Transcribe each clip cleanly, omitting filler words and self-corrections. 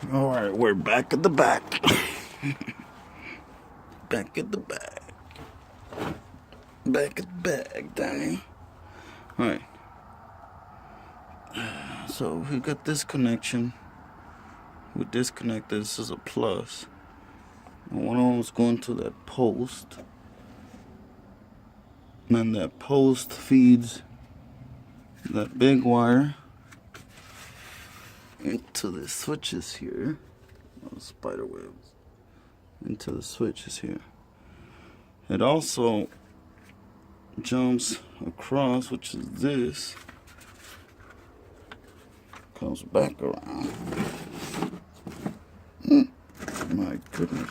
Alright, we're back at the back. Back at the back. Back at the back, Danny. Alright. So we got this connection. We disconnected. This is a plus. And one of them is going to that post. And that post feeds that big wire into the switches here. Oh, spider webs. Into the switches here. It also jumps across, which is this. Comes back around. My goodness.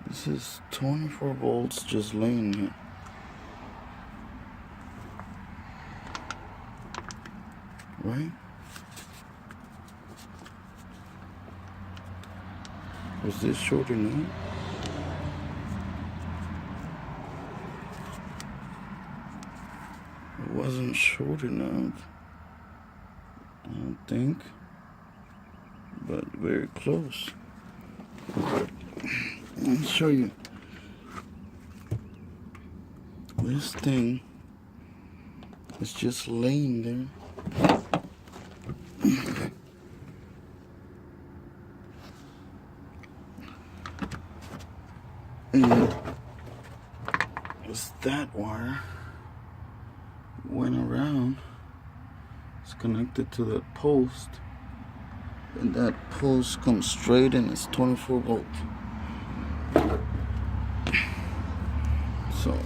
This is 24 volts just laying here. Right? Was this short enough? It wasn't short enough, I don't think, but very close. I'll show you. This thing is just laying there. And it's that wire went around. It's connected to that post, and that post comes straight and it's 24 volts. So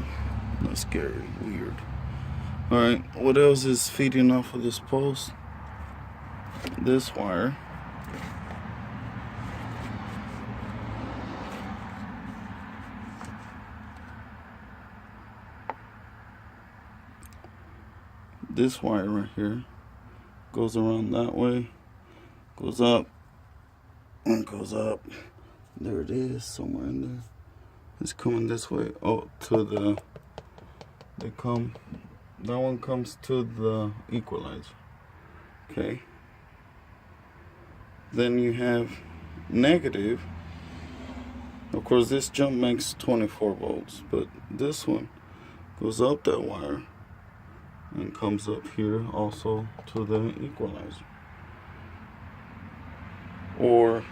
that's scary, weird. Alright, what else is feeding off of this post? This wire. This wire right here goes around that way, goes up, and goes up. There it is, somewhere in there. It's coming this way. Oh, to the, that one comes to the equalizer. Okay. Then you have negative. Of course, this jump makes 24 volts, but this one goes up that wire and comes up here also to the equalizer. Or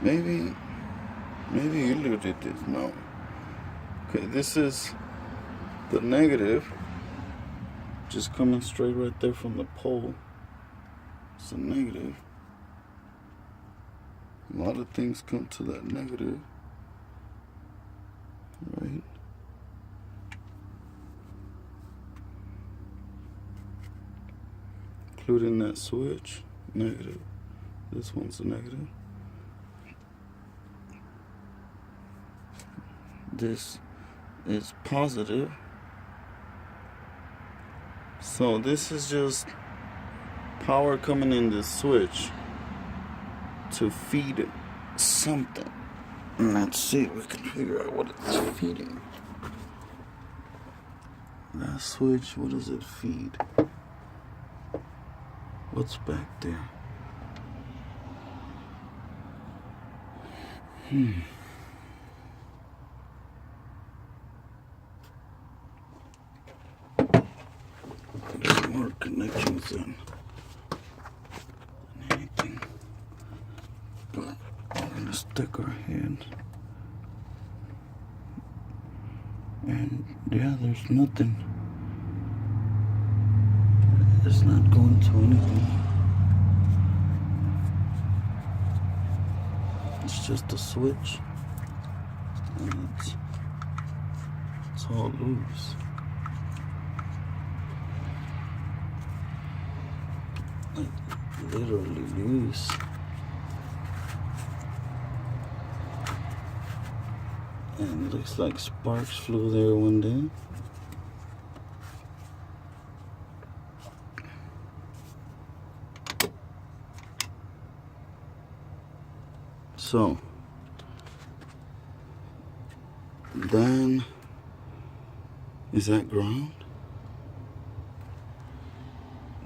maybe you did this. No. Okay, this is the negative, just coming straight right there from the pole. It's a negative. A lot of things come to that negative, right? Including that switch, negative. This one's a negative. This is positive. So this is just power coming in this switch to feed something. And let's see if we can figure out what it's feeding. That switch, what does it feed? What's back there? There's more connections than anything. But we're gonna stick our head. And yeah, there's nothing. It's not going to anything. It's just a switch. And it's all loose. Like literally loose. And it looks like sparks flew there one day. So then, is that ground?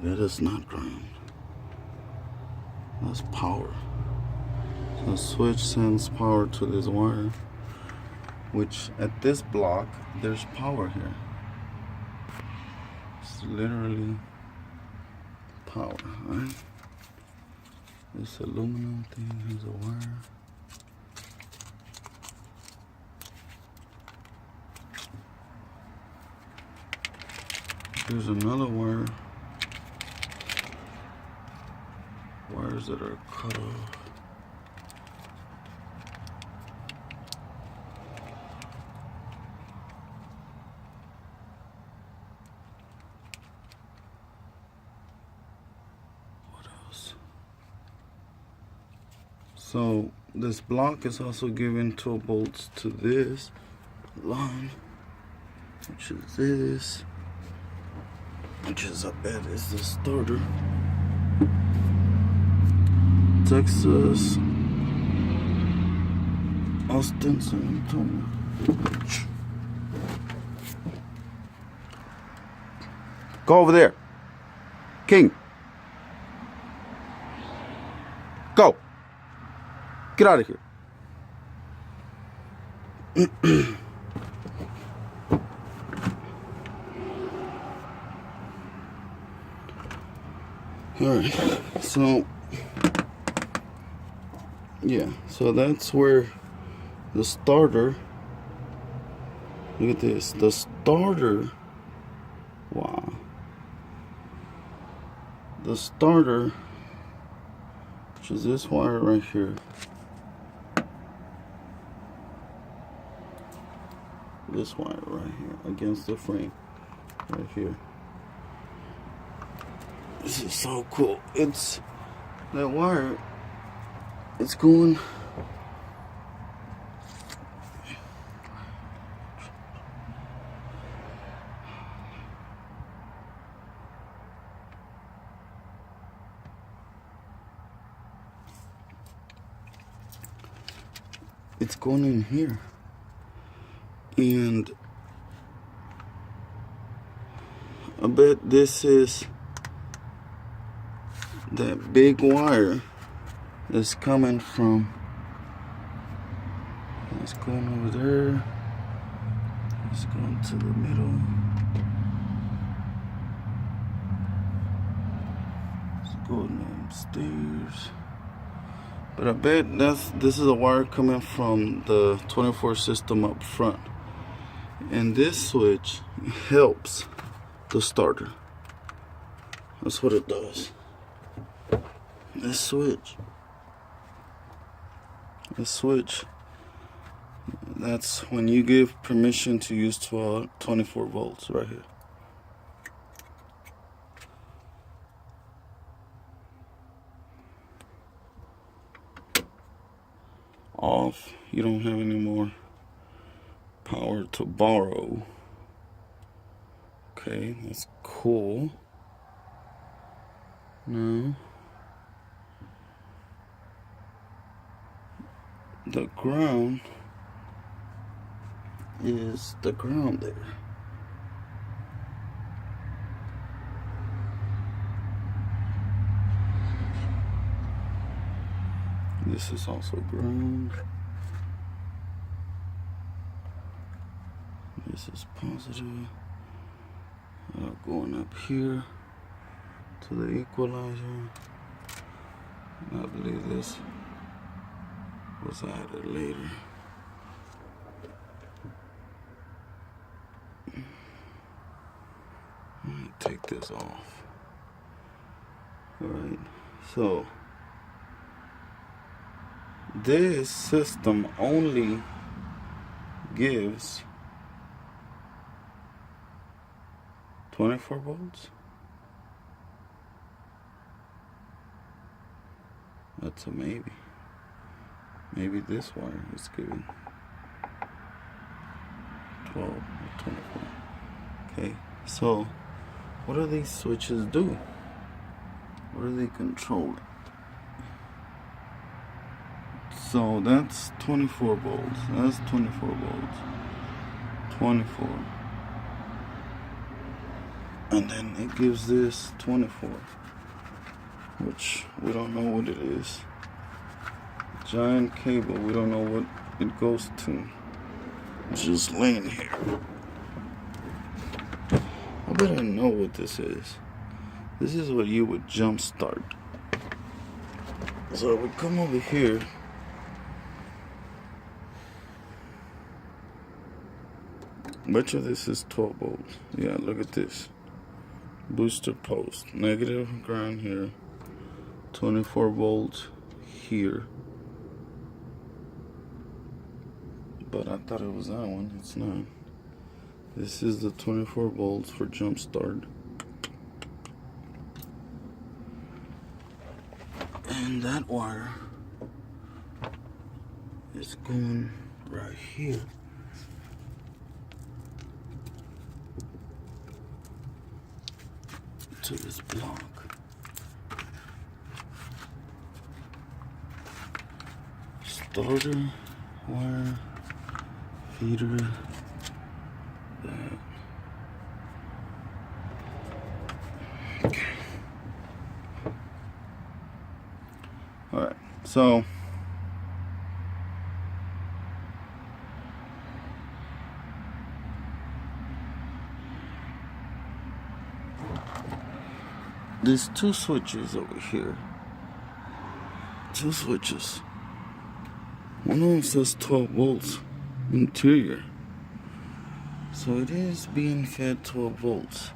That is not ground. That's power. So the switch sends power to this wire, which at this block, there's power here. It's literally power, right? This aluminum thing has a wire. There's another wire. Wires that are cut off. What else? So this block is also giving 12 volts to this line, which is this, which is, I bet, is the starter. Texas, Austin, San Antonio. Go over there. King. Go. Get out of here. Alright, so yeah, so that's where the starter, look at this, the starter, wow, the starter, which is this wire right here, this wire right here against the frame right here. This is so cool. It's that wire, it's going in here, and I bet this is that big wire that's coming from, it's going over there, it's going to the middle, it's going upstairs. But I bet this is a wire coming from the 24 system up front. And this switch helps the starter. That's what it does. This switch, that's when you give permission to use 24 volts right here. Off, you don't have any more power to borrow. Okay, that's cool. Now, the ground is the ground there. This is also ground. This is positive. Going up here to the equalizer. And I believe this was added later. Let me take this off. Alright, so this system only gives 24 volts. That's a maybe. Maybe this wire is giving 12 or 24. Okay, so what do these switches do? What do they control? So that's 24 volts. That's 24 volts. 24. And then it gives this 24, which we don't know what it is. Giant cable, we don't know what it goes to. It's just laying here. I bet I know what this is. This is what you would jump start. So I would come over here. Bet you this is 12 volts. Yeah, look at this. Booster post. Negative ground here. 24 volts here. But I thought it was that one. It's not. This is the 24 volts for jump start. And that wire is going right here. To this block. Starter wire, feeder, that. Okay. Alright, so there's two switches over here. Two switches. One of them says 12 volts interior. So it is being fed 12 volts.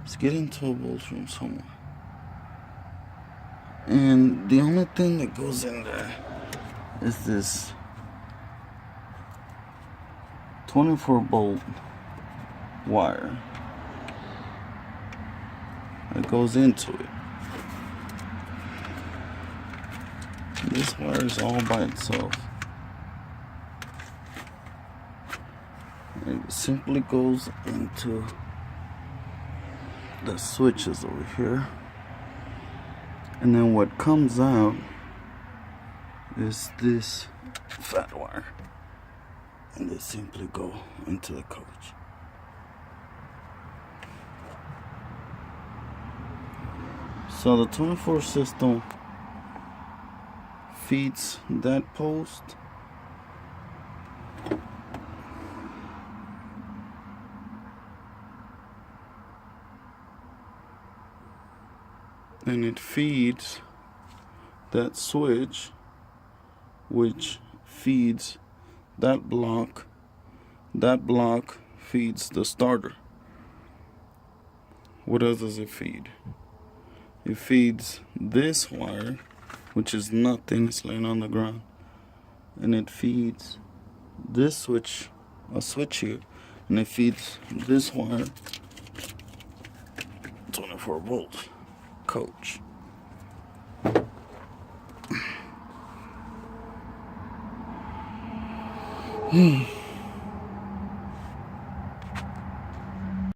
It's getting 12 volts from somewhere. And the only thing that goes in there is this 24 volt wire that goes into it. This wire is all by itself. It simply goes into the switches over here. And then what comes out is this fat wire. And they simply go into the coach. So the 24 system feeds that post. And it feeds that switch, which feeds that block. That block feeds the starter. What else does it feed? It feeds this wire, which is nothing, it's laying on the ground. And it feeds this switch, a switch here, and it feeds this wire, 24 volts. Coach.